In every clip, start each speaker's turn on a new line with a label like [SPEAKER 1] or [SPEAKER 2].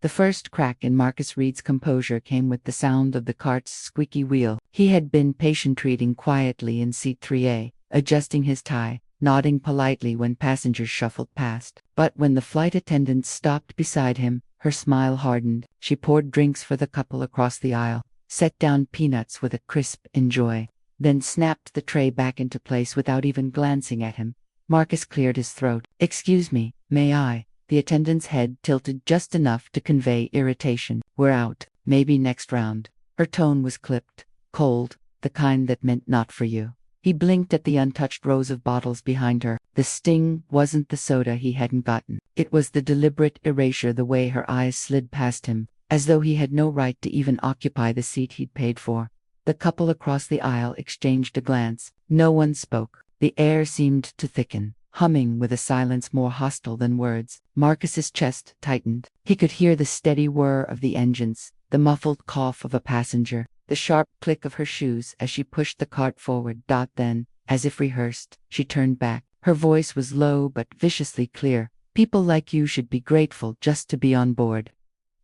[SPEAKER 1] The first crack in Marcus Reed's composure came with the sound of the cart's squeaky wheel. He had been patient, reading quietly in seat 3A, adjusting his tie, nodding politely when passengers shuffled past. But when the flight attendant stopped beside him, her smile hardened. She poured drinks for the couple across the aisle, set down peanuts with a crisp "enjoy," then snapped the tray back into place without even glancing at him. Marcus cleared his throat. "Excuse me, may I?" The attendant's head tilted just enough to convey irritation. "We're out. Maybe next round." Her tone was clipped, cold, the kind that meant not for you. He blinked at the untouched rows of bottles behind her. The sting wasn't the soda he hadn't gotten. It was the deliberate erasure, the way her eyes slid past him, as though he had no right to even occupy the seat he'd paid for. The couple across the aisle exchanged a glance. No one spoke. The air seemed to thicken, humming with a silence more hostile than words. Marcus's chest tightened. He could hear the steady whir of the engines, the muffled cough of a passenger, the sharp click of her shoes as she pushed the cart forward. Then, as if rehearsed, she turned back. Her voice was low but viciously clear. "People like you should be grateful just to be on board."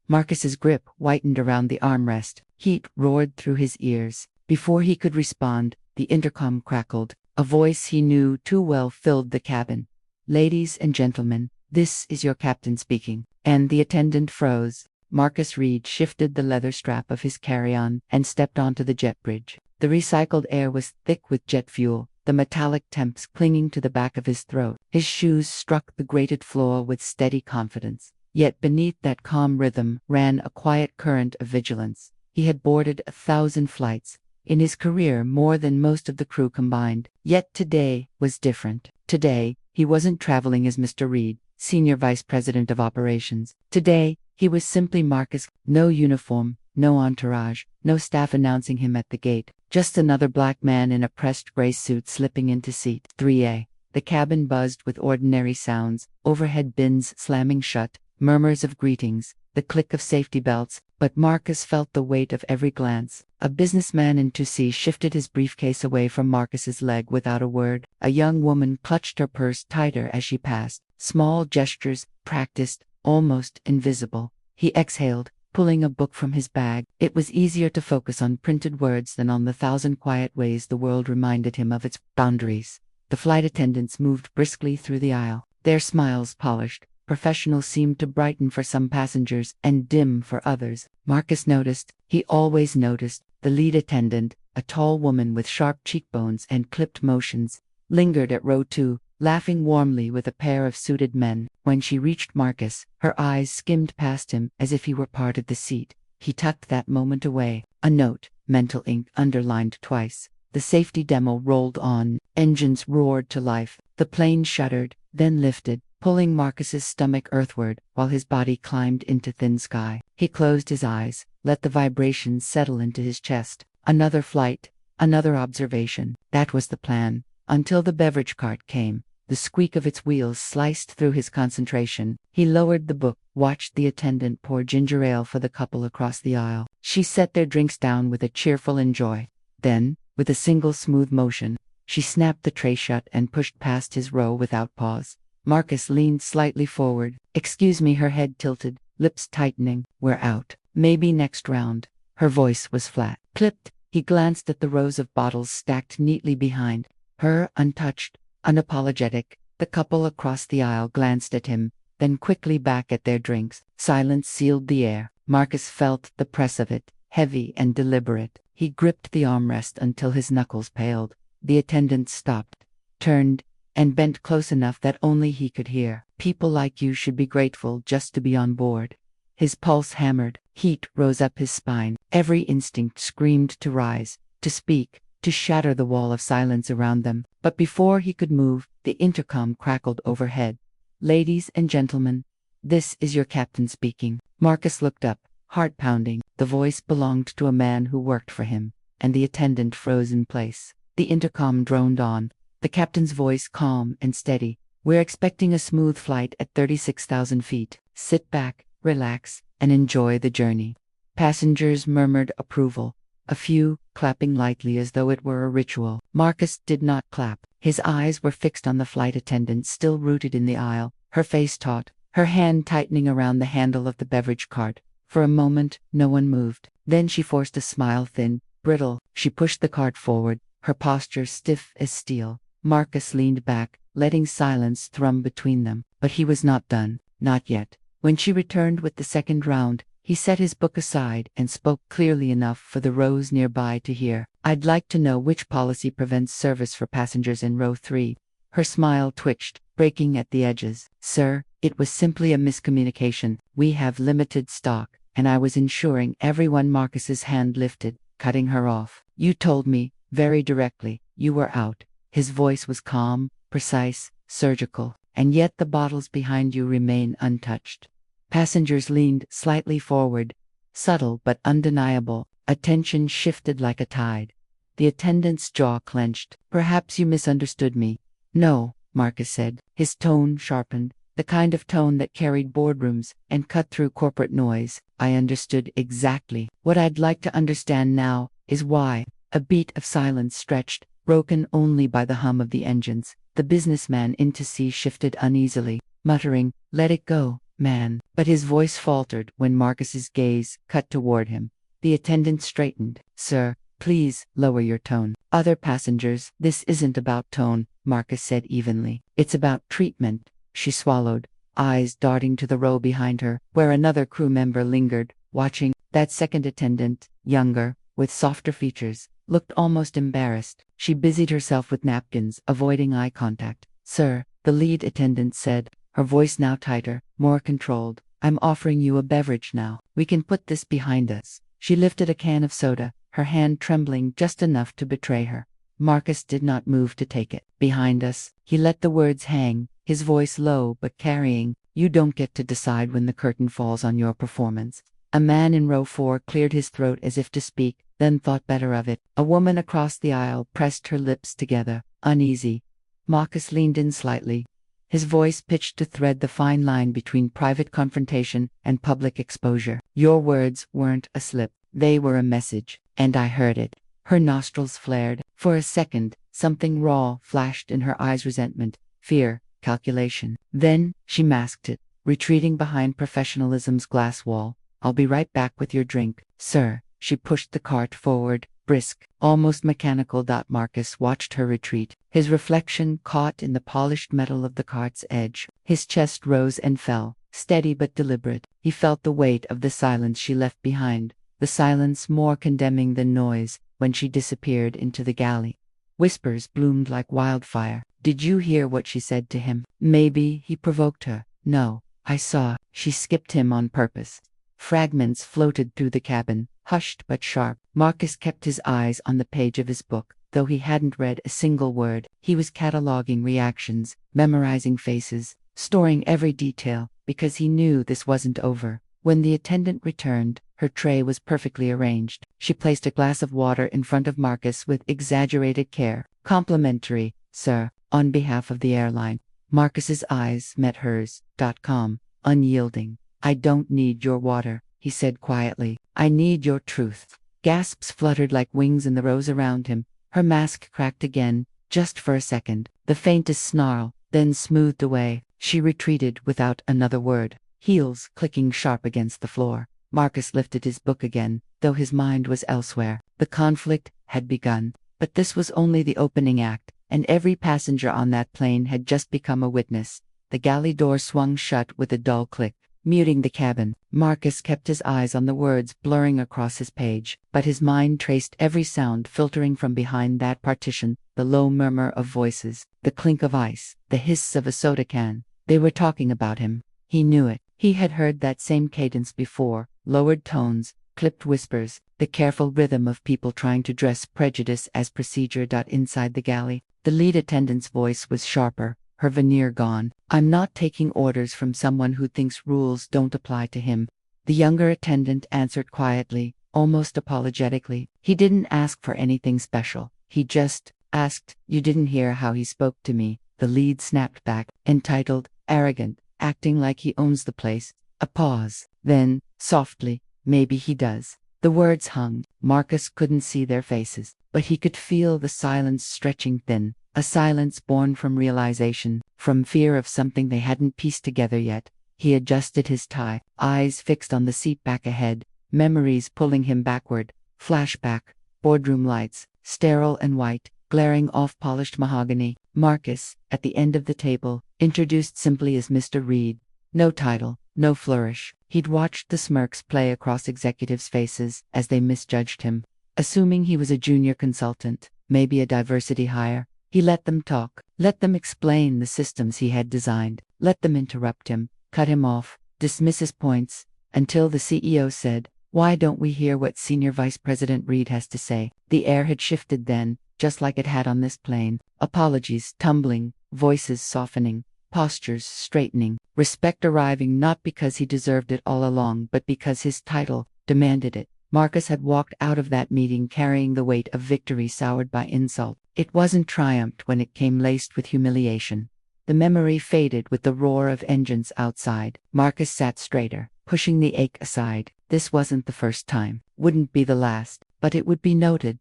[SPEAKER 1] Marcus's grip whitened around the armrest. Heat roared through his ears. Before he could respond, the intercom crackled. A voice he knew too well filled the cabin. "Ladies and gentlemen, this is your captain speaking." And the attendant froze. Marcus Reed shifted the leather strap of his carry-on and stepped onto the jet bridge. The recycled air was thick with jet fuel, the metallic temps clinging to the back of his throat. His shoes struck the grated floor with steady confidence. Yet beneath that calm rhythm ran a quiet current of vigilance. He had boarded 1,000 flights, in his career more than most of the crew combined. Yet today was different. Today, he wasn't traveling as Mr. Reed, Senior Vice President of Operations. Today, he was simply Marcus. No uniform, no entourage, no staff announcing him at the gate. Just another black man in a pressed gray suit slipping into seat 3A. The cabin buzzed with ordinary sounds, overhead bins slamming shut, murmurs of greetings, the click of safety belts, but Marcus felt the weight of every glance. A businessman in 2C shifted his briefcase away from Marcus's leg without a word. A young woman clutched her purse tighter as she passed. Small gestures, practiced, almost invisible. He exhaled, pulling a book from his bag. It was easier to focus on printed words than on the 1,000 quiet ways the world reminded him of its boundaries. The flight attendants moved briskly through the aisle. Their smiles polished, professional, seemed to brighten for some passengers and dim for others. Marcus noticed, he always noticed, the lead attendant, a tall woman with sharp cheekbones and clipped motions, lingered at row 2, laughing warmly with a pair of suited men. When she reached Marcus, her eyes skimmed past him as if he were part of the seat. He tucked that moment away. A note, mental ink underlined twice. The safety demo rolled on. Engines roared to life. The plane shuddered, then lifted, pulling Marcus's stomach earthward while his body climbed into thin sky. He closed his eyes, let the vibrations settle into his chest. Another flight, another observation. That was the plan. Until the beverage cart came. The squeak of its wheels sliced through his concentration. He lowered the book, watched the attendant pour ginger ale for the couple across the aisle. She set their drinks down with a cheerful enjoy. Then, with a single smooth motion, she snapped the tray shut and pushed past his row without pause. Marcus leaned slightly forward. "Excuse me," her head tilted, lips tightening. "We're out. Maybe next round." Her voice was flat, clipped. He glanced at the rows of bottles stacked neatly behind her, untouched, unapologetic. The couple across the aisle glanced at him, then quickly back at their drinks. Silence sealed the air. Marcus felt the press of it, heavy and deliberate. He gripped the armrest until his knuckles paled. The attendant stopped, turned, and bent close enough that only he could hear. "People like you should be grateful just to be on board." His pulse hammered. Heat rose up his spine. Every instinct screamed to rise, to speak, to shatter the wall of silence around them. But before he could move, the intercom crackled overhead. "Ladies and gentlemen, this is your captain speaking." Marcus looked up, heart pounding. The voice belonged to a man who worked for him, and the attendant froze in place. The intercom droned on, the captain's voice calm and steady. "We're expecting a smooth flight at 36,000 feet. Sit back, relax, and enjoy the journey." Passengers murmured approval, a few clapping lightly as though it were a ritual. Marcus did not clap. His eyes were fixed on the flight attendant still rooted in the aisle, her face taut, her hand tightening around the handle of the beverage cart. For a moment, no one moved. Then she forced a smile, thin, brittle. She pushed the cart forward, her posture stiff as steel. Marcus leaned back, letting silence thrum between them. But he was not done. Not yet. When she returned with the second round, he set his book aside and spoke clearly enough for the rows nearby to hear. I'd like to know which policy prevents service for passengers in row 3. Her smile twitched, breaking at the edges. Sir, it was simply a miscommunication. We have limited stock, and I was ensuring everyone. Marcus's hand lifted, cutting her off. You told me, very directly, you were out. His voice was calm, precise, surgical, and yet the bottles behind you remain untouched. Passengers leaned slightly forward, subtle but undeniable. Attention shifted like a tide. The attendant's jaw clenched. Perhaps you misunderstood me. No, Marcus said. His tone sharpened, the kind of tone that carried boardrooms and cut through corporate noise. I understood exactly. What I'd like to understand now is why. A beat of silence stretched, broken only by the hum of the engines. The businessman in to see shifted uneasily, muttering, "Let it go, man." But his voice faltered when Marcus's gaze cut toward him. The attendant straightened. Sir, please lower your tone. Other passengers, this isn't about tone, Marcus said evenly. It's about treatment. She swallowed, eyes darting to the row behind her, where another crew member lingered, watching. That second attendant, younger, with softer features, looked almost embarrassed. She busied herself with napkins, avoiding eye contact. Sir, the lead attendant said, her voice now tighter, more controlled. I'm offering you a beverage now. We can put this behind us. She lifted a can of soda, her hand trembling just enough to betray her. Marcus did not move to take it. Behind us, he let the words hang, his voice low but carrying. You don't get to decide when the curtain falls on your performance. A man in row 4 cleared his throat as if to speak, then thought better of it. A woman across the aisle pressed her lips together, uneasy. Marcus leaned in slightly, his voice pitched to thread the fine line between private confrontation and public exposure. Your words weren't a slip, they were a message, and I heard it. Her nostrils flared. For a second, something raw flashed in her eyes, resentment, fear, calculation. Then, she masked it, retreating behind professionalism's glass wall. I'll be right back with your drink, sir. She pushed the cart forward, brisk, almost mechanical. Marcus watched her retreat, his reflection caught in the polished metal of the cart's edge. His chest rose and fell, steady but deliberate. He felt the weight of the silence she left behind, the silence more condemning than noise, when she disappeared into the galley. Whispers bloomed like wildfire. Did you hear what she said to him? Maybe he provoked her. No, I saw. She skipped him on purpose. Fragments floated through the cabin, hushed but sharp. Marcus kept his eyes on the page of his book, though he hadn't read a single word. He was cataloging reactions, memorizing faces, storing every detail, because he knew this wasn't over. When the attendant returned, her tray was perfectly arranged. She placed a glass of water in front of Marcus with exaggerated care. Complimentary, sir, on behalf of the airline. Marcus's eyes met hers. Calm, unyielding. I don't need your water, he said quietly. I need your truth. Gasps fluttered like wings in the rows around him. Her mask cracked again, just for a second. The faintest snarl, then smoothed away. She retreated without another word, heels clicking sharp against the floor. Marcus lifted his book again, though his mind was elsewhere. The conflict had begun, but this was only the opening act, and every passenger on that plane had just become a witness. The galley door swung shut with a dull click, muting the cabin. Marcus kept his eyes on the words blurring across his page, but his mind traced every sound filtering from behind that partition, the low murmur of voices, the clink of ice, the hiss of a soda can. They were talking about him. He knew it. He had heard that same cadence before, lowered tones, clipped whispers, the careful rhythm of people trying to dress prejudice as procedure. Inside the galley, the lead attendant's voice was sharper, her veneer gone. I'm not taking orders from someone who thinks rules don't apply to him. The younger attendant answered quietly, almost apologetically. He didn't ask for anything special. He just asked. You didn't hear how he spoke to me, the lead snapped back, entitled, arrogant, acting like he owns the place. A pause. Then, softly, maybe he does. The words hung. Marcus couldn't see their faces, but he could feel the silence stretching thin. A silence born from realization, from fear of something they hadn't pieced together yet. He adjusted his tie, eyes fixed on the seat back ahead, memories pulling him backward. Flashback, boardroom lights, sterile and white, glaring off polished mahogany. Marcus, at the end of the table, introduced simply as Mr. Reed. No title, no flourish. He'd watched the smirks play across executives' faces as they misjudged him. Assuming he was a junior consultant, maybe a diversity hire, he let them talk, let them explain the systems he had designed, let them interrupt him, cut him off, dismiss his points, until the CEO said, "Why don't we hear what Senior Vice President Reed has to say?" The air had shifted then, just like it had on this plane. Apologies tumbling, voices softening, postures straightening, respect arriving not because he deserved it all along but because his title demanded it. Marcus had walked out of that meeting carrying the weight of victory soured by insult. It wasn't triumphed when it came laced with humiliation. The memory faded with the roar of engines outside. Marcus sat straighter, pushing the ache aside. This wasn't the first time, wouldn't be the last, but it would be noted.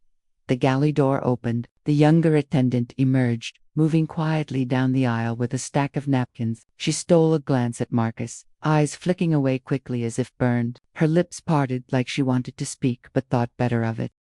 [SPEAKER 1] The galley door opened, the younger attendant emerged, moving quietly down the aisle with a stack of napkins. She stole a glance at Marcus, eyes flicking away quickly as if burned, her lips parted like she wanted to speak but thought better of it.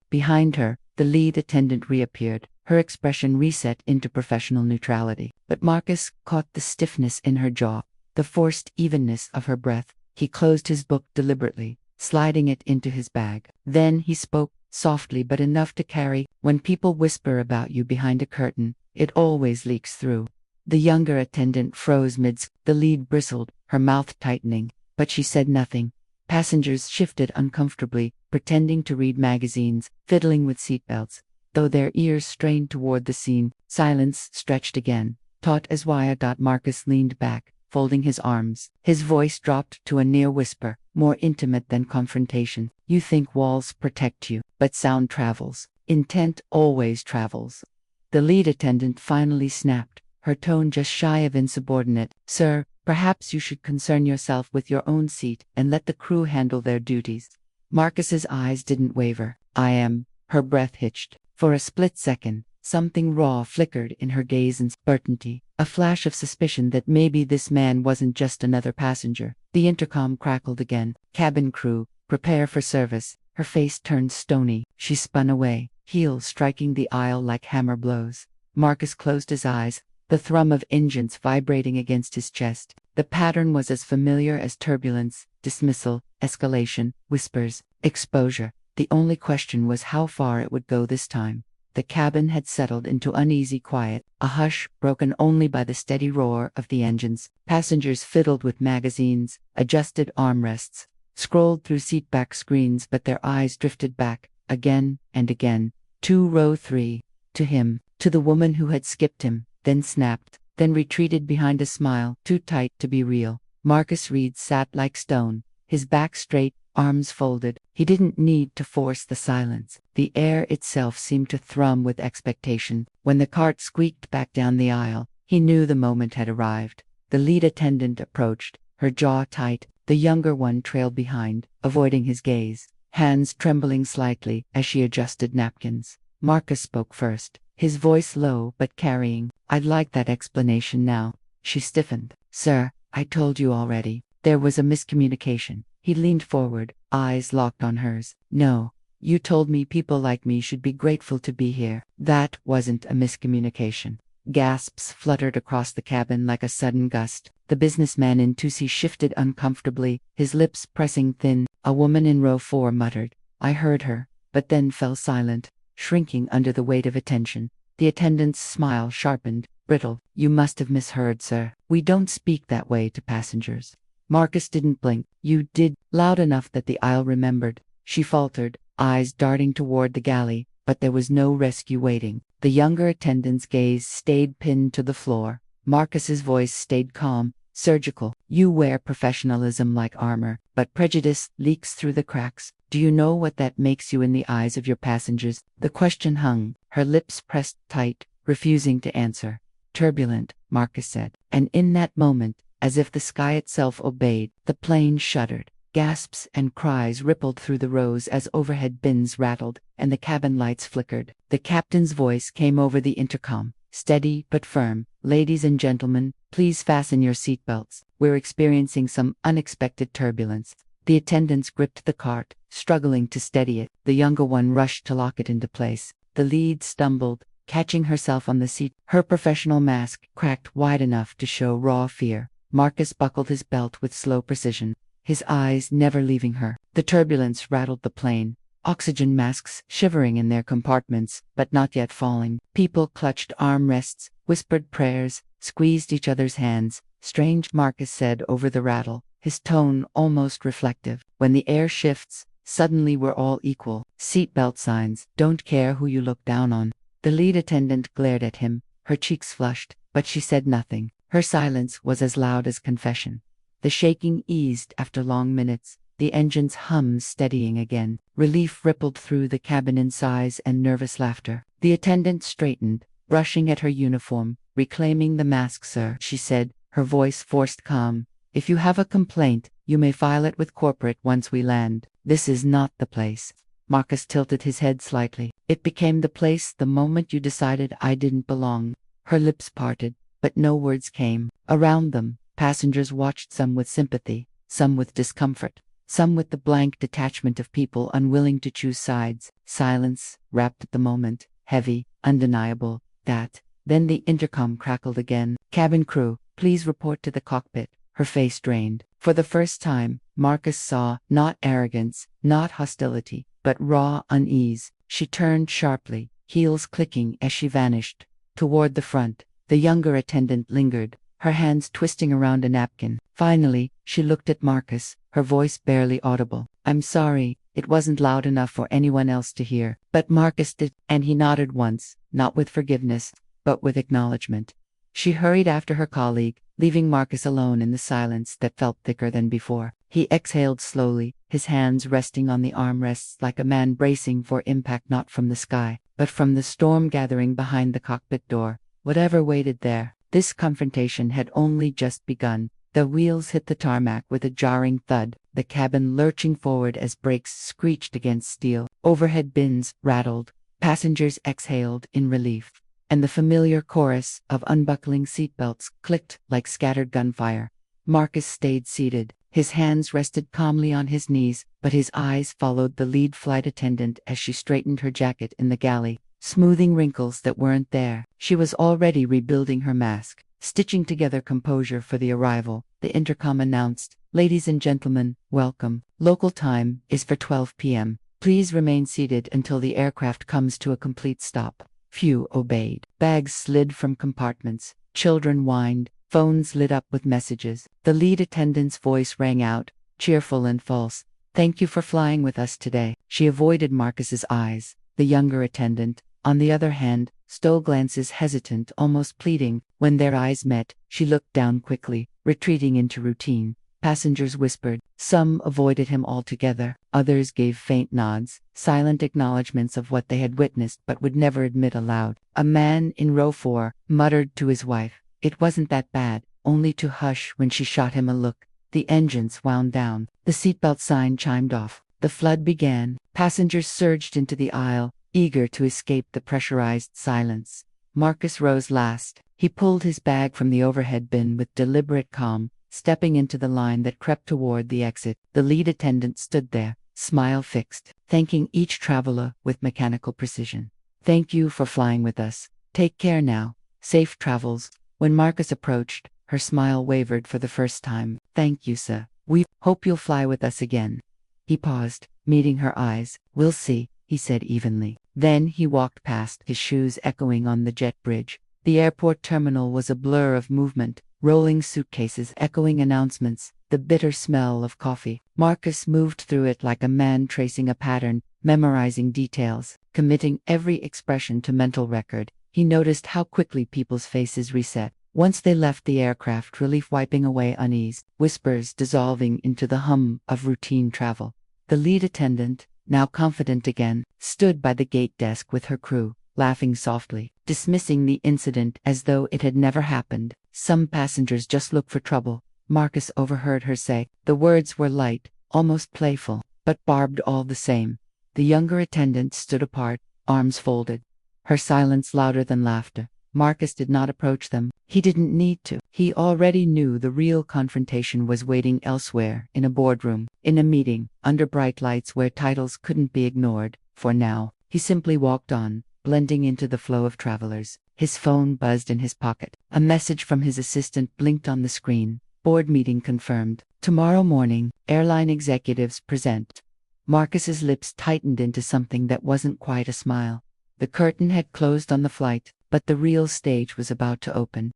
[SPEAKER 1] Behind her, the lead attendant reappeared, her expression reset into professional neutrality. But Marcus caught the stiffness in her jaw, the forced evenness of her breath. He closed his book deliberately, sliding it into his bag. Then he spoke, softly but enough to carry. "When people whisper about you behind a curtain, it always leaks through." The younger attendant froze midst. The lead bristled, her mouth tightening, but she said nothing. Passengers shifted uncomfortably, pretending to read magazines, fiddling with seatbelts. Though their ears strained toward the scene, silence stretched again, taut as wire. Marcus leaned back, folding his arms. His voice dropped to a near whisper, more intimate than confrontation. "You think walls protect you, but sound travels. Intent always travels." The lead attendant finally snapped, her tone just shy of insubordinate. "Sir, perhaps you should concern yourself with your own seat and let the crew handle their duties." Marcus's eyes didn't waver. "I am." Her breath hitched. For a split second, something raw flickered in her gaze and certainty, a flash of suspicion that maybe this man wasn't just another passenger. The intercom crackled again. "Cabin crew, prepare for service." Her face turned stony. She spun away, heels striking the aisle like hammer blows. Marcus closed his eyes, the thrum of engines vibrating against his chest. The pattern was as familiar as turbulence, dismissal, escalation, whispers, exposure. The only question was how far it would go this time. The cabin had settled into uneasy quiet, a hush broken only by the steady roar of the engines. Passengers fiddled with magazines, adjusted armrests, scrolled through seatback screens, but their eyes drifted back, again and again, to row 3, to him, to the woman who had skipped him, then snapped, then retreated behind a smile, too tight to be real. Marcus Reed sat like stone, his back straight, arms folded. He didn't need to force the silence. The air itself seemed to thrum with expectation. When the cart squeaked back down the aisle, he knew the moment had arrived. The lead attendant approached, her jaw tight. The younger one trailed behind, avoiding his gaze, hands trembling slightly as she adjusted napkins. Marcus spoke first, his voice low but carrying. "I'd like that explanation now." She stiffened. "Sir, I told you already. There was a miscommunication." He leaned forward, eyes locked on hers. "No, you told me people like me should be grateful to be here." "That wasn't a miscommunication." Gasps fluttered across the cabin like a sudden gust. The businessman in 2C shifted uncomfortably, his lips pressing thin. A woman in row 4 muttered, "I heard her," but then fell silent, shrinking under the weight of attention. The attendant's smile sharpened, brittle. "You must have misheard, sir. We don't speak that way to passengers." Marcus didn't blink. "You did," loud enough that the aisle remembered. She faltered, eyes darting toward the galley, but there was no rescue waiting. The younger attendant's gaze stayed pinned to the floor. Marcus's voice stayed calm, surgical. "You wear professionalism like armor, but prejudice leaks through the cracks. Do you know what that makes you in the eyes of your passengers?" The question hung, her lips pressed tight, refusing to answer. "Turbulent," Marcus said. And in that moment, as if the sky itself obeyed, the plane shuddered. Gasps and cries rippled through the rows as overhead bins rattled, and the cabin lights flickered. The captain's voice came over the intercom, steady but firm. "Ladies and gentlemen, please fasten your seatbelts." we're experiencing some unexpected turbulence. The attendants gripped the cart, struggling to steady it. The younger one rushed to lock it into place. The lead stumbled, catching herself on the seat. Her professional mask cracked wide enough to show raw fear. Marcus buckled his belt with slow precision, his eyes never leaving her. The turbulence rattled the plane, oxygen masks shivering in their compartments, but not yet falling. People clutched armrests, whispered prayers, squeezed each other's hands. Strange, Marcus said over the rattle, his tone almost reflective. When the air shifts, suddenly we're all equal. Seatbelt signs, don't care who you look down on. The lead attendant glared at him, her cheeks flushed, but she said nothing. Her silence was as loud as confession. The shaking eased after long minutes, the engine's hum steadying again. Relief rippled through the cabin in sighs and nervous laughter. The attendant straightened, brushing at her uniform. Reclaiming the mask, sir, she said, her voice forced calm. If you have a complaint, you may file it with corporate once we land. This is not the place. Marcus tilted his head slightly. It became the place the moment you decided I didn't belong. Her lips parted, but no words came. Around them, passengers watched, some with sympathy, some with discomfort, some with the blank detachment of people unwilling to choose sides. Silence, wrapped at the moment, heavy, undeniable. Then the intercom crackled again. Cabin crew, please report to the cockpit. Her face drained. For the first time, Marcus saw not arrogance, not hostility, but raw unease. She turned sharply, heels clicking as she vanished. Toward the front, the younger attendant lingered, her hands twisting around a napkin. Finally, she looked at Marcus, her voice barely audible. I'm sorry, it wasn't loud enough for anyone else to hear. But Marcus did, and he nodded once, not with forgiveness, but with acknowledgement. She hurried after her colleague, leaving Marcus alone in the silence that felt thicker than before. He exhaled slowly, his hands resting on the armrests like a man bracing for impact, not from the sky, but from the storm gathering behind the cockpit door. Whatever waited there, this confrontation had only just begun. The wheels hit the tarmac with a jarring thud, the cabin lurching forward as brakes screeched against steel. Overhead bins rattled, passengers exhaled in relief, and the familiar chorus of unbuckling seatbelts clicked like scattered gunfire. Marcus stayed seated. His hands rested calmly on his knees, but his eyes followed the lead flight attendant as she straightened her jacket in the galley, smoothing wrinkles that weren't there. She was already rebuilding her mask, stitching together composure for the arrival. The intercom announced, "Ladies and gentlemen, welcome. Local time is for 12 p.m. Please remain seated until the aircraft comes to a complete stop." Few obeyed. Bags slid from compartments, children whined, phones lit up with messages. The lead attendant's voice rang out, cheerful and false. "Thank you for flying with us today." She avoided Marcus's eyes. The younger attendant, on the other hand, stole glances hesitant, almost pleading. When their eyes met, she looked down quickly, retreating into routine. Passengers whispered. Some avoided him altogether. Others gave faint nods, silent acknowledgments of what they had witnessed but would never admit aloud. A man in row 4 muttered to his wife, "It wasn't that bad," only to hush when she shot him a look. The engines wound down. The seatbelt sign chimed off. The flood began. Passengers surged into the aisle, eager to escape the pressurized silence. Marcus rose last. He pulled his bag from the overhead bin with deliberate calm, stepping into the line that crept toward the exit. The lead attendant stood there, smile fixed, thanking each traveler with mechanical precision. "Thank you for flying with us. Take care now. Safe travels." When Marcus approached, her smile wavered for the first time. "Thank you, sir. We hope you'll fly with us again." He paused, meeting her eyes. "We'll see," he said evenly. Then he walked past, his shoes echoing on the jet bridge. The airport terminal was a blur of movement, rolling suitcases echoing announcements, the bitter smell of coffee. Marcus moved through it like a man tracing a pattern, memorizing details, committing every expression to mental record. He noticed how quickly people's faces reset. Once they left the aircraft, relief wiping away unease, whispers dissolving into the hum of routine travel. The lead attendant, now confident again, stood by the gate desk with her crew, laughing softly, dismissing the incident as though it had never happened. "Some passengers just look for trouble," Marcus overheard her say. The words were light, almost playful, but barbed all the same. The younger attendant stood apart, arms folded, her silence louder than laughter. Marcus did not approach them. He didn't need to. He already knew the real confrontation was waiting elsewhere, in a boardroom, in a meeting, under bright lights where titles couldn't be ignored. For now, he simply walked on, blending into the flow of travelers. His phone buzzed in his pocket. A message from his assistant blinked on the screen. Board meeting confirmed. Tomorrow morning, airline executives present. Marcus's lips tightened into something that wasn't quite a smile. The curtain had closed on the flight, but the real stage was about to open.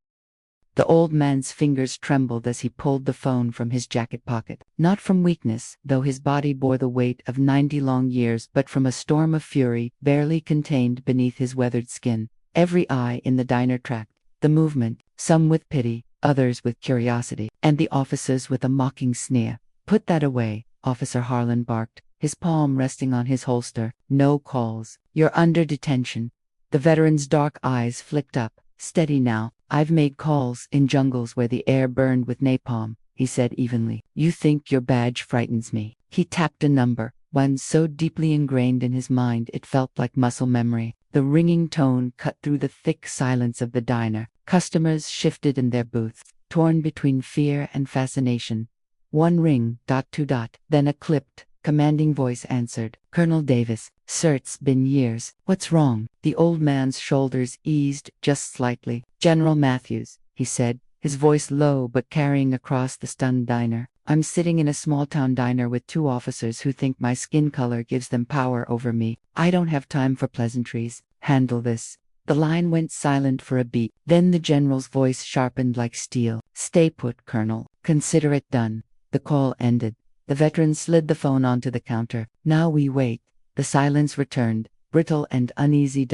[SPEAKER 1] The old man's fingers trembled as he pulled the phone from his jacket pocket. Not from weakness, though his body bore the weight of 90 long years, but from a storm of fury barely contained beneath his weathered skin. Every eye in the diner tracked the movement, some with pity, others with curiosity, and the officers with a mocking sneer. "Put that away," Officer Harlan barked, his palm resting on his holster. "No calls. You're under detention." The veteran's dark eyes flicked up. "Steady now. I've made calls in jungles where the air burned with napalm," he said evenly. "You think your badge frightens me?" He tapped a number, one so deeply ingrained in his mind it felt like muscle memory. The ringing tone cut through the thick silence of the diner. Customers shifted in their booths, torn between fear and fascination. One ring, two. Then a clipped, commanding voice answered. "Colonel Davis, sir, it's been years. What's wrong?" The old man's shoulders eased just slightly. "General Matthews," he said, his voice low but carrying across the stunned diner. "I'm sitting in a small-town diner with two officers who think my skin color gives them power over me. I don't have time for pleasantries. Handle this." The line went silent for a beat. Then the general's voice sharpened like steel. "Stay put, Colonel. Consider it done." The call ended. The veteran slid the phone onto the counter. "Now we wait." The silence returned, brittle and uneasy.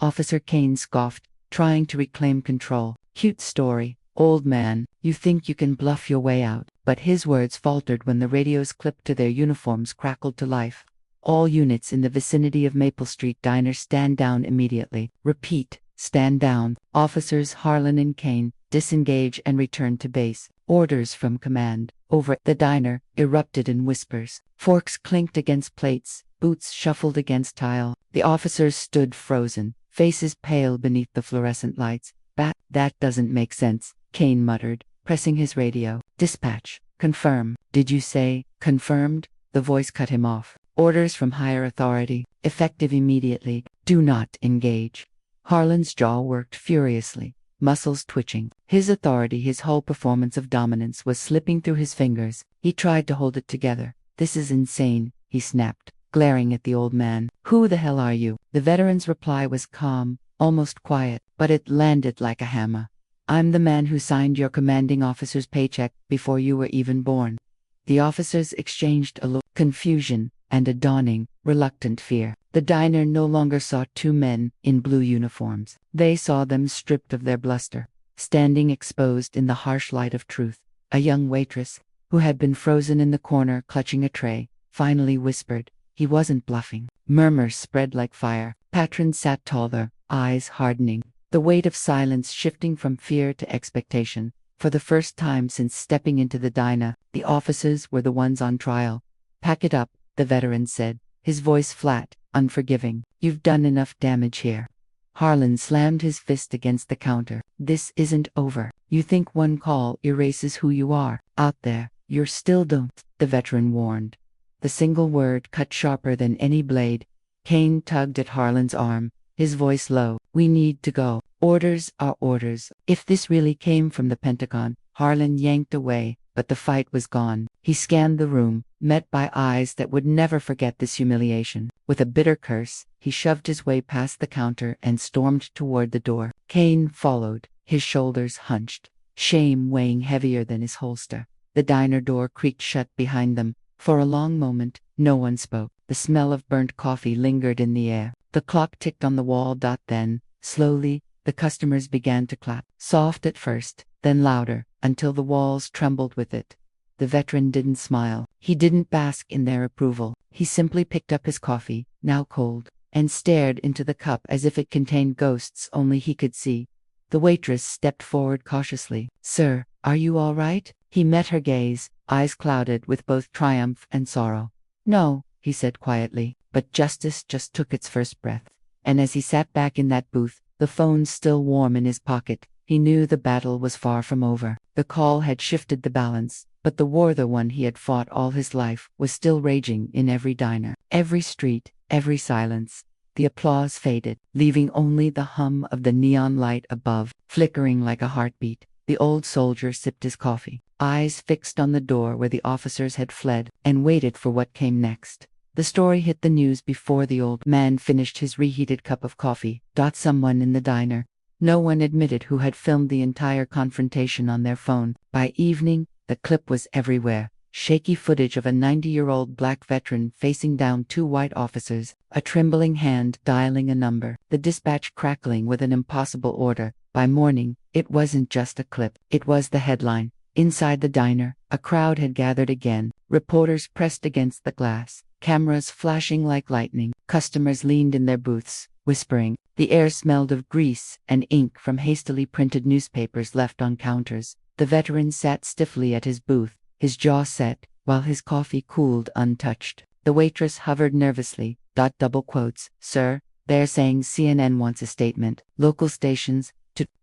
[SPEAKER 1] Officer Kane scoffed, trying to reclaim control. "Cute story, old man. You think you can bluff your way out." But his words faltered when the radios clipped to their uniforms crackled to life. "All units in the vicinity of Maple Street Diner stand down immediately. Repeat, stand down. Officers Harlan and Kane, disengage and return to base." Orders from command. Over the diner erupted in whispers. Forks clinked against plates, boots shuffled against tile. The officers stood frozen, faces pale beneath the fluorescent lights. That doesn't make sense," Kane muttered, pressing his radio. "Dispatch. Confirm." "Did you say confirmed?" The voice cut him off. "Orders from higher authority, effective immediately. Do not engage." Harlan's jaw worked furiously, muscles twitching. His authority, his whole performance of dominance, was slipping through his fingers. He tried to hold it together. "This is insane," he snapped, glaring at the old man. "Who the hell are you?" The veteran's reply was calm, almost quiet, but it landed like a hammer. "I'm the man who signed your commanding officer's paycheck before you were even born." The officers exchanged a look, confusion, and a dawning, reluctant fear. The diner no longer saw two men in blue uniforms. They saw them stripped of their bluster, standing exposed in the harsh light of truth. A young waitress, who had been frozen in the corner clutching a tray, finally whispered. He wasn't bluffing. Murmurs spread like fire. Patrons sat taller, eyes hardening, the weight of silence shifting from fear to expectation. For the first time since stepping into the diner, the officers were the ones on trial. "Pack it up," the veteran said, his voice flat, unforgiving. "You've done enough damage here." Harlan slammed his fist against the counter. "This isn't over. You think one call erases who you are? Out there, you're still don't," the veteran warned. The single word cut sharper than any blade. Kane tugged at Harlan's arm, his voice low. "We need to go. Orders are orders." If this really came from the Pentagon, Harlan yanked away, but the fight was gone. He scanned the room, met by eyes that would never forget this humiliation. With a bitter curse, he shoved his way past the counter and stormed toward the door. Kane followed, his shoulders hunched, shame weighing heavier than his holster. The diner door creaked shut behind them. For a long moment, no one spoke. The smell of burnt coffee lingered in the air. The clock ticked on the wall. Then, slowly, the customers began to clap. Soft at first, then louder, until the walls trembled with it. The veteran didn't smile. He didn't bask in their approval. He simply picked up his coffee, now cold, and stared into the cup as if it contained ghosts only he could see. The waitress stepped forward cautiously. "Sir, are you all right?" He met her gaze, eyes clouded with both triumph and sorrow. "No," he said quietly, but justice just took its first breath. And as he sat back in that booth, the phone still warm in his pocket, He knew the battle was far from over. The call had shifted the balance, but the war, the one he had fought all his life, was still raging in every diner, every street, every silence. The applause faded, leaving only the hum of the neon light above, flickering like a heartbeat. The old soldier sipped his coffee, eyes fixed on the door where the officers had fled, and waited for what came next. The story hit the news before the old man finished his reheated cup of coffee. Someone in the diner. No one admitted who had filmed the entire confrontation on their phone. By evening, the clip was everywhere. Shaky footage of a 90-year-old black veteran facing down two white officers, a trembling hand dialing a number, the dispatch crackling with an impossible order. By morning, it wasn't just a clip, it was the headline. Inside the diner, a crowd had gathered again, reporters pressed against the glass, cameras flashing like lightning. Customers leaned in their booths, whispering. The air smelled of grease and ink from hastily printed newspapers left on counters. The veteran sat stiffly at his booth, his jaw set, while his coffee cooled untouched. The waitress hovered nervously. Double quotes. Sir, they're saying CNN wants a statement. Local stations,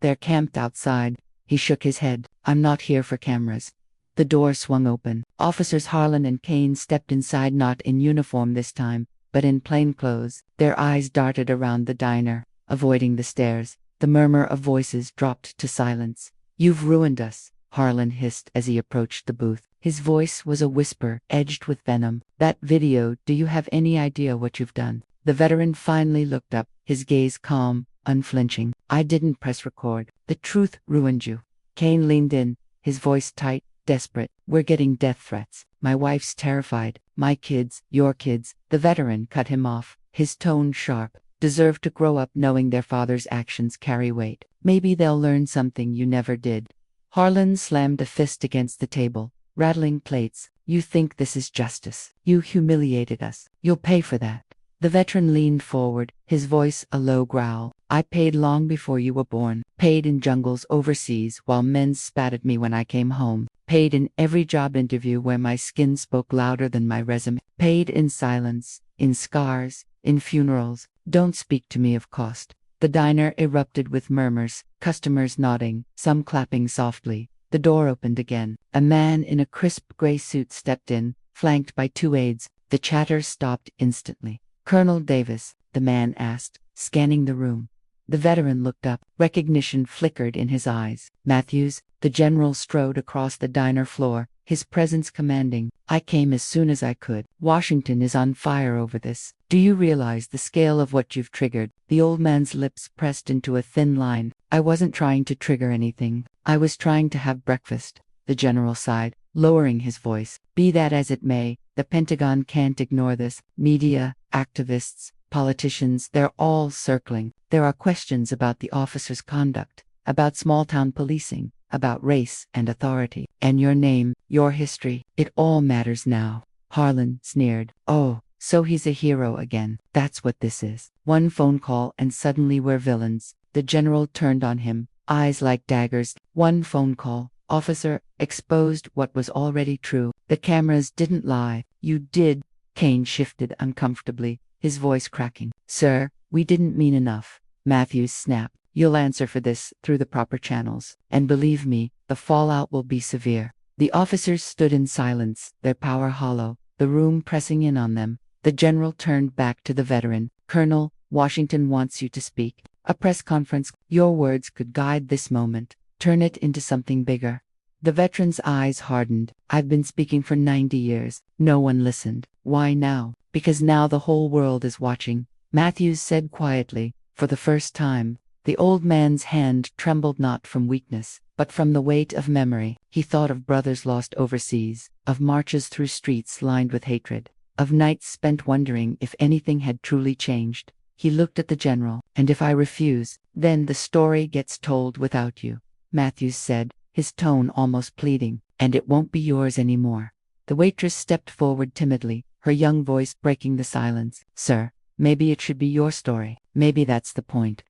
[SPEAKER 1] they're camped outside. He shook his head. I'm not here for cameras. The door swung open. Officers Harlan and Kane stepped inside, not in uniform this time, but in plain clothes. Their eyes darted around the diner, avoiding the stares. The murmur of voices dropped to silence. You've ruined us, Harlan hissed as he approached the booth. His voice was a whisper, edged with venom. That video, do you have any idea what you've done? The veteran finally looked up, his gaze calm, unflinching. I didn't press record. The truth ruined you. Kane leaned in, his voice tight, desperate. We're getting death threats. My wife's terrified. My kids, your kids. The veteran cut him off, his tone sharp. Deserve to grow up knowing their father's actions carry weight. Maybe they'll learn something you never did. Harlan slammed a fist against the table, rattling plates. You think this is justice? You humiliated us. You'll pay for that. The veteran leaned forward, his voice a low growl. I paid long before you were born. Paid in jungles overseas while men spat at me when I came home. Paid in every job interview where my skin spoke louder than my resume. Paid in silence, in scars, in funerals. Don't speak to me of cost. The diner erupted with murmurs, customers nodding, some clapping softly. The door opened again. A man in a crisp gray suit stepped in, flanked by two aides. The chatter stopped instantly. Colonel Davis, the man asked, scanning the room. The veteran looked up. Recognition flickered in his eyes. Matthews, the general, strode across the diner floor, his presence commanding. I came as soon as I could. Washington is on fire over this. Do you realize the scale of what you've triggered? The old man's lips pressed into a thin line. I wasn't trying to trigger anything. I was trying to have breakfast. The general sighed, lowering his voice. Be that as it may, the Pentagon can't ignore this. Media, activists, politicians, they're all circling. There are questions about the officer's conduct, about small-town policing, about race and authority. And your name, your history, it all matters now. Harlan sneered. Oh, so he's a hero again. That's what this is. One phone call and suddenly we're villains. The general turned on him, eyes like daggers. One phone call, officer, exposed what was already true. The cameras didn't lie. You did. Kane shifted uncomfortably, his voice cracking. Sir, we didn't mean enough. Matthews snapped. You'll answer for this through the proper channels. And believe me, the fallout will be severe. The officers stood in silence, their power hollow, the room pressing in on them. The general turned back to the veteran. Colonel, Washington wants you to speak. A press conference. Your words could guide this moment. Turn it into something bigger. The veteran's eyes hardened. I've been speaking for 90 years. No one listened. Why now? Because now the whole world is watching. Matthews said quietly. For the first time, the old man's hand trembled not from weakness, but from the weight of memory. He thought of brothers lost overseas, of marches through streets lined with hatred, of nights spent wondering if anything had truly changed. He looked at the general. And if I refuse, then the story gets told without you, Matthews said, his tone almost pleading. And it won't be yours anymore. The waitress stepped forward timidly, her young voice breaking the silence. Sir, maybe it should be your story. Maybe that's the point.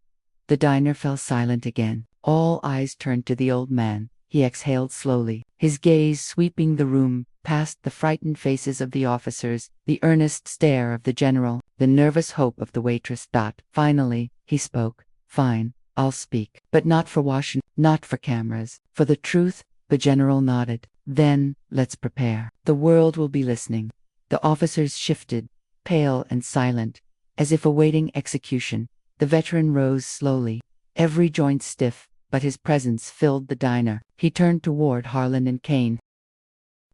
[SPEAKER 1] The diner fell silent again. All eyes turned to the old man. He exhaled slowly, his gaze sweeping the room, past the frightened faces of the officers, the earnest stare of the general, the nervous hope of the waitress. Finally, he spoke. Fine. I'll speak. But not for Washington, not for cameras. For the truth. The general nodded. Then, let's prepare. The world will be listening. The officers shifted, pale and silent, as if awaiting execution. The veteran rose slowly, every joint stiff, but his presence filled the diner. He turned toward Harlan and Kane.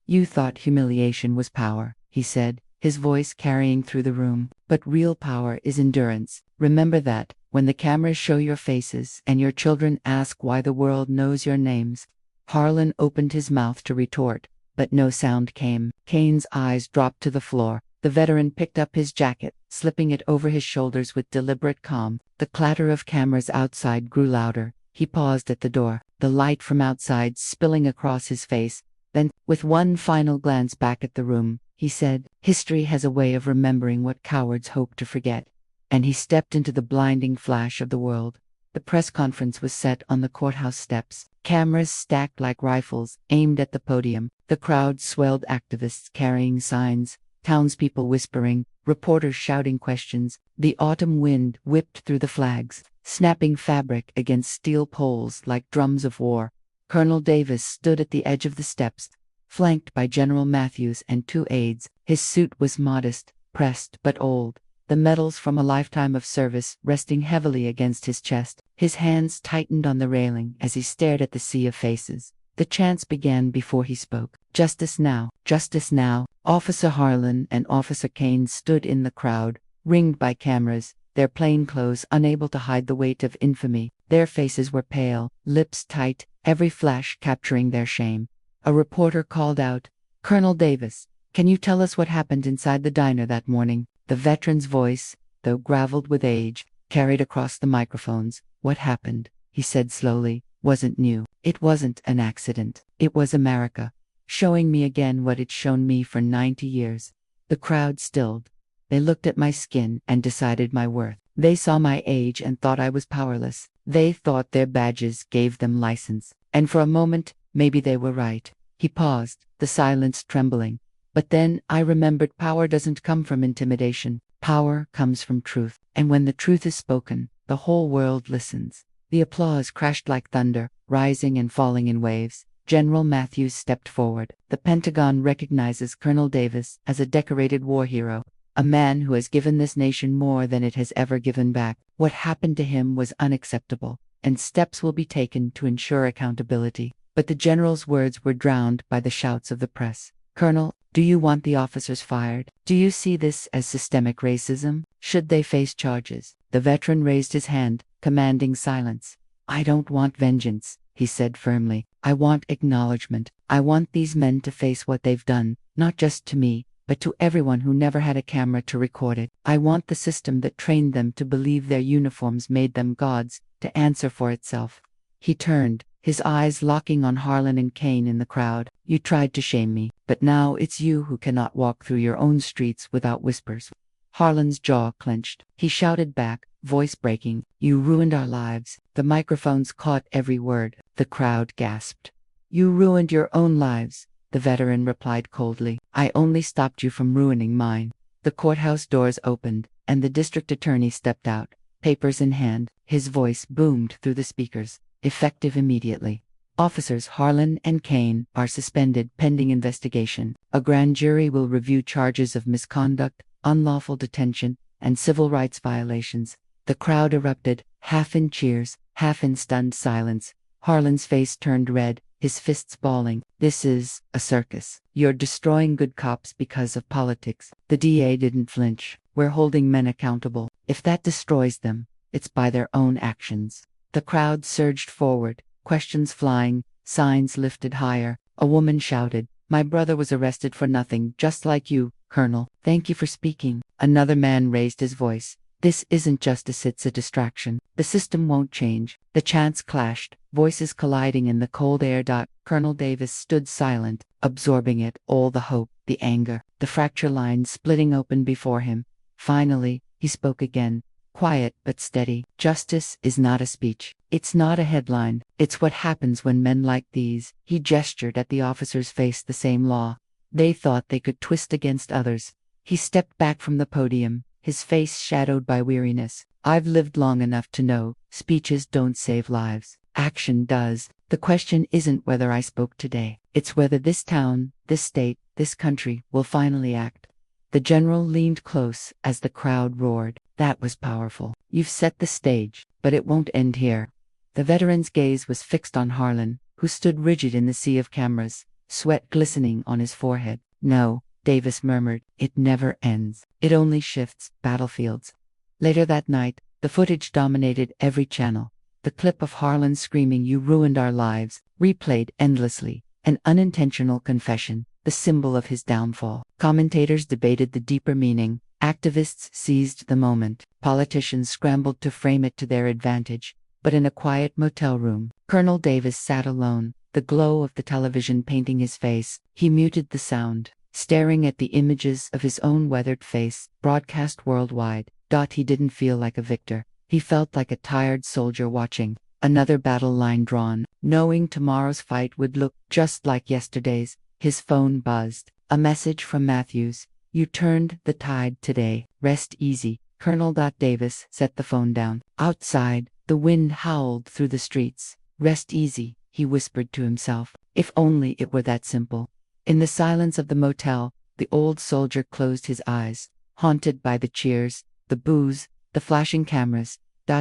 [SPEAKER 1] You thought humiliation was power, he said, his voice carrying through the room. But real power is endurance. Remember that, when the cameras show your faces and your children ask why the world knows your names. Harlan opened his mouth to retort, but no sound came. Kane's eyes dropped to the floor. The veteran picked up his jacket, slipping it over his shoulders with deliberate calm. The clatter of cameras outside grew louder. He paused at the door, the light from outside spilling across his face. Then, with one final glance back at the room, he said, "History has a way of remembering what cowards hope to forget." And he stepped into the blinding flash of the world. The press conference was set on the courthouse steps. Cameras stacked like rifles, aimed at the podium. The crowd swelled, activists carrying signs, townspeople whispering, reporters shouting questions. The autumn wind whipped through the flags, snapping fabric against steel poles like drums of war. Colonel Davis stood at the edge of the steps, flanked by General Matthews and two aides. His suit was modest, pressed but old, the medals from a lifetime of service resting heavily against his chest. His hands tightened on the railing as he stared at the sea of faces. The chants began before he spoke. Justice now, justice now. Officer Harlan and Officer Kane stood in the crowd, ringed by cameras, their plainclothes unable to hide the weight of infamy. Their faces were pale, lips tight, every flash capturing their shame. A reporter called out, "Colonel Davis, can you tell us what happened inside the diner that morning?" The veteran's voice, though graveled with age, carried across the microphones. "What happened," he said slowly, "wasn't new. It wasn't an accident. It was America, showing me again what it's shown me for 90 years. The crowd stilled. They looked at my skin and decided my worth. They saw my age and thought I was powerless. They thought their badges gave them license. And for a moment, maybe they were right." He paused, the silence trembling. "But then I remembered power doesn't come from intimidation. Power comes from truth. And when the truth is spoken, the whole world listens." The applause crashed like thunder, rising and falling in waves. General Matthews stepped forward. "The Pentagon recognizes Colonel Davis as a decorated war hero, a man who has given this nation more than it has ever given back. What happened to him was unacceptable, and steps will be taken to ensure accountability." But the general's words were drowned by the shouts of the press. "Colonel, do you want the officers fired? Do you see this as systemic racism? Should they face charges?" The veteran raised his hand, commanding silence. "I don't want vengeance," he said firmly. "I want acknowledgement. I want these men to face what they've done, not just to me, but to everyone who never had a camera to record it. I want the system that trained them to believe their uniforms made them gods, to answer for itself." He turned, his eyes locking on Harlan and Kane in the crowd. "You tried to shame me, but now it's you who cannot walk through your own streets without whispers." Harlan's jaw clenched. He shouted back, voice breaking, "You ruined our lives." The microphones caught every word. The crowd gasped. "You ruined your own lives," the veteran replied coldly. "I only stopped you from ruining mine." The courthouse doors opened, and the district attorney stepped out, papers in hand. His voice boomed through the speakers, effective immediately. "Officers Harlan and Kane are suspended pending investigation. A grand jury will review charges of misconduct, unlawful detention, and civil rights violations." The crowd erupted, half in cheers, half in stunned silence. Harlan's face turned red, his fists balling. "This is a circus. You're destroying good cops because of politics." The DA didn't flinch. "We're holding men accountable. If that destroys them, it's by their own actions." The crowd surged forward, questions flying, signs lifted higher. A woman shouted, "My brother was arrested for nothing, just like you, Colonel. Thank you for speaking." Another man raised his voice. "This isn't justice, it's a distraction. The system won't change." The chants clashed, voices colliding in the cold air. Colonel Davis stood silent, absorbing it, all the hope, the anger, the fracture lines splitting open before him. Finally, he spoke again, quiet but steady. "Justice is not a speech. It's not a headline. It's what happens when men like these," he gestured at the officers, faced the same law. They thought they could twist against others. He stepped back from the podium, his face shadowed by weariness. "I've lived long enough to know, Speeches don't save lives. Action does. The question isn't whether I spoke today. It's whether this town, this state, this country will finally act. The general leaned close as the crowd roared. That was powerful. You've set the stage, but it won't end here. The veteran's gaze was fixed on Harlan, who stood rigid in the sea of cameras, sweat glistening on his forehead. No, Davis murmured, it never ends. It only shifts battlefields. Later that night, the footage dominated every channel. The clip of Harlan screaming, "You ruined our lives," replayed endlessly, an unintentional confession, the symbol of his downfall. Commentators debated the deeper meaning. Activists seized the moment. Politicians scrambled to frame it to their advantage. But in a quiet motel room, Colonel Davis sat alone, the glow of the television painting his face. He muted the sound, staring at the images of his own weathered face, broadcast worldwide. He didn't feel like a victor. He felt like a tired soldier watching another battle line drawn, knowing tomorrow's fight would look just like yesterday's. His phone buzzed. A message from Matthews. "You turned the tide today. Rest easy." Colonel Davis set the phone down. Outside, the wind howled through the streets. "Rest easy," he whispered to himself. If only it were that simple. In the silence of the motel, the old soldier closed his eyes, haunted by the cheers, the boos, the flashing cameras.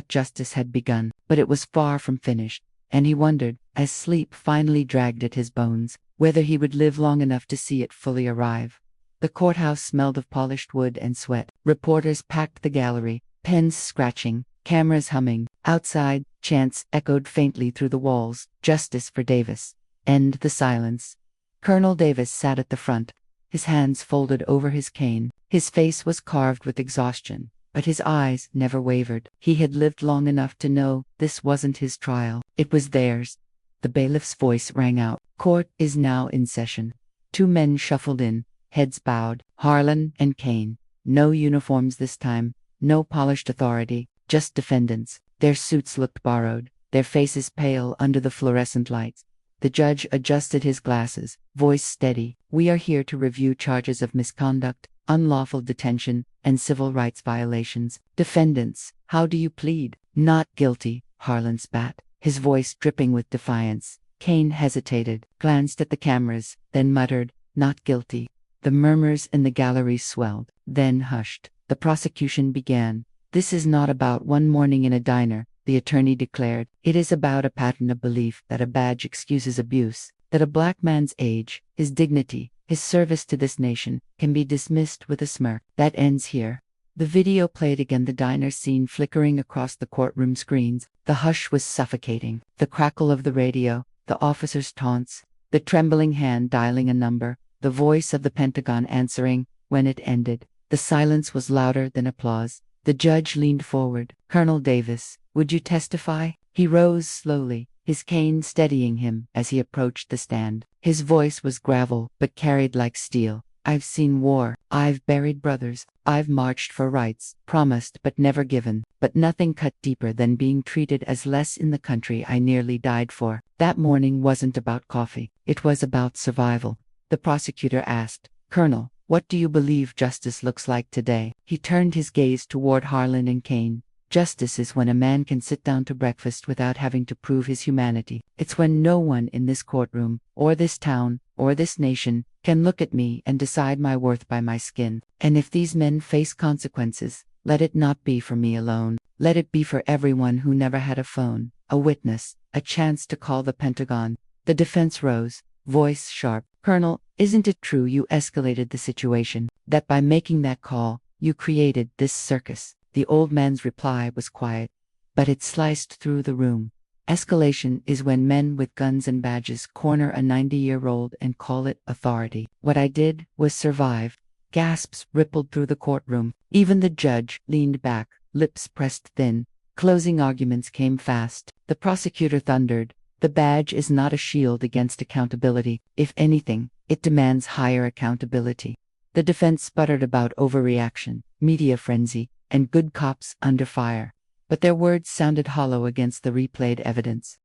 [SPEAKER 1] Justice had begun, but it was far from finished, and he wondered, as sleep finally dragged at his bones, whether he would live long enough to see it fully arrive. The courthouse smelled of polished wood and sweat. Reporters packed the gallery, pens scratching, cameras humming. Outside, chants echoed faintly through the walls. "Justice for Davis." End the silence. Colonel Davis sat at the front, his hands folded over his cane. His face was carved with exhaustion, but his eyes never wavered. He had lived long enough to know this wasn't his trial. It was theirs. The bailiff's voice rang out. "Court is now in session." Two men shuffled in, heads bowed. Harlan and Kane. No uniforms this time, no polished authority, just defendants. Their suits looked borrowed, their faces pale under the fluorescent lights. The judge adjusted his glasses, voice steady. "We are here to review charges of misconduct, unlawful detention, and civil rights violations. Defendants, how do you plead?" "Not guilty," Harlan spat, his voice dripping with defiance. Kane hesitated, glanced at the cameras, then muttered, "Not guilty." The murmurs in the gallery swelled, then hushed. The prosecution began. "This is not about one morning in a diner," the attorney declared. "It is about a pattern of belief that a badge excuses abuse, that a black man's age, his dignity, his service to this nation, can be dismissed with a smirk. That ends here." The video played again, the diner scene flickering across the courtroom screens. The hush was suffocating. The crackle of the radio, the officer's taunts, the trembling hand dialing a number, the voice of the Pentagon answering. When it ended, the silence was louder than applause. The judge leaned forward. "Colonel Davis, would you testify?" He rose slowly, his cane steadying him as he approached the stand. His voice was gravel, but carried like steel. "I've seen war. I've buried brothers. I've marched for rights, promised but never given. But nothing cut deeper than being treated as less in the country I nearly died for. That morning wasn't about coffee. It was about survival." The prosecutor asked, "Colonel, what do you believe justice looks like today?" He turned his gaze toward Harlan and Kane. "Justice is when a man can sit down to breakfast without having to prove his humanity. It's when no one in this courtroom, or this town, or this nation, can look at me and decide my worth by my skin. And if these men face consequences, let it not be for me alone. Let it be for everyone who never had a phone, a witness, a chance to call the Pentagon." The defense rose, voice sharp. "Colonel, isn't it true you escalated the situation, that by making that call, you created this circus?" The old man's reply was quiet, but it sliced through the room. "Escalation is when men with guns and badges corner a 90-year-old and call it authority. What I did was survive." Gasps rippled through the courtroom. Even the judge leaned back, lips pressed thin. Closing arguments came fast. The prosecutor thundered, "The badge is not a shield against accountability. If anything, it demands higher accountability." The defense sputtered about overreaction, media frenzy, and good cops under fire. But their words sounded hollow against the replayed evidence.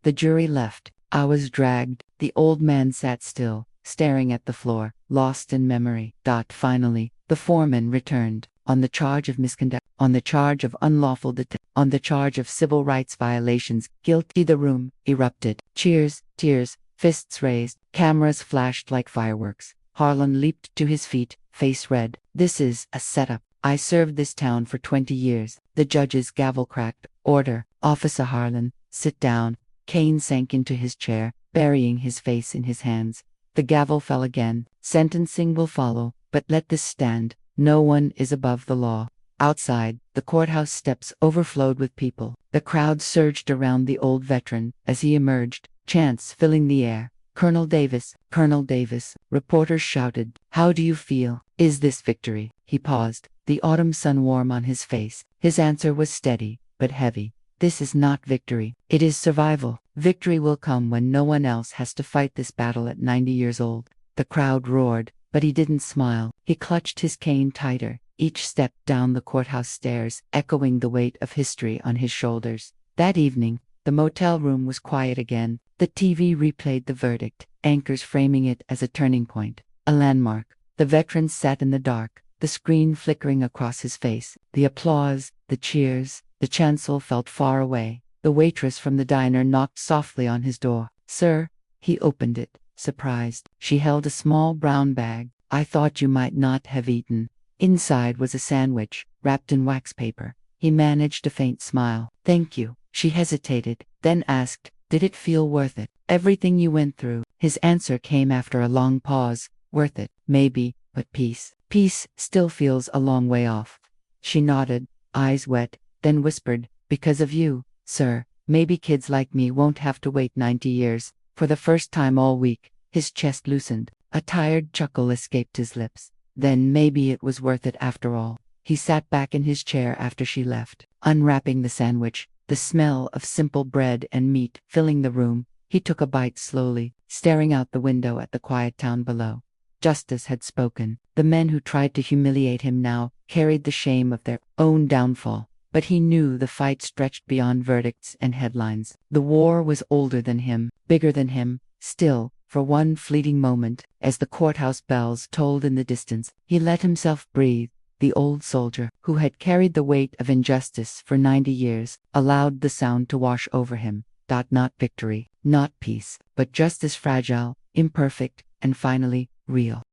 [SPEAKER 1] The jury left. Hours dragged. The old man sat still, staring at the floor, lost in memory. Finally, the foreman returned. "On the charge of misconduct." on the charge of unlawful on the charge of civil rights violations, guilty. The room erupted. Cheers, tears, fists raised, cameras flashed like fireworks. Harlan leaped to his feet, face red. This is a setup. I served this town for 20 years. The judge's gavel cracked. Order. Officer Harlan, sit down. Kane sank into his chair, burying his face in his hands. The gavel fell again. Sentencing will follow, but let this stand. No one is above the law. Outside, the courthouse steps overflowed with people. The crowd surged around the old veteran as he emerged, chants filling the air. Colonel Davis, Colonel Davis, reporters shouted. How do you feel? Is this victory? He paused, the autumn sun warm on his face. His answer was steady, but heavy. This is not victory. It is survival. Victory will come when no one else has to fight this battle at 90 years old. The crowd roared, but he didn't smile. He clutched his cane tighter, each step down the courthouse stairs, echoing the weight of history on his shoulders. That evening, the motel room was quiet again. The TV replayed the verdict, anchors framing it as a turning point, a landmark. The veteran sat in the dark, the screen flickering across his face. The applause, the cheers, the chancel felt far away. The waitress from the diner knocked softly on his door. Sir? He opened it, surprised. She held a small brown bag. I thought you might not have eaten. Inside was a sandwich, wrapped in wax paper. He managed a faint smile. Thank you. She hesitated, then asked, did it feel worth it? Everything you went through? His answer came after a long pause. Worth it, maybe, but peace. Peace still feels a long way off. She nodded, eyes wet, then whispered, because of you, sir, maybe kids like me won't have to wait 90 years. For the first time all week, his chest loosened. A tired chuckle escaped his lips. Then maybe it was worth it after all. He sat back in his chair after she left, unwrapping the sandwich, the smell of simple bread and meat filling the room. He took a bite slowly, staring out the window at the quiet town below. Justice had spoken. The men who tried to humiliate him now carried the shame of their own downfall. But he knew the fight stretched beyond verdicts and headlines. The war was older than him, bigger than him. Still, for one fleeting moment, as the courthouse bells tolled in the distance, he let himself breathe. The old soldier, who had carried the weight of injustice for 90 years, allowed the sound to wash over him. Not victory, not peace, but just as fragile, imperfect, and finally, real.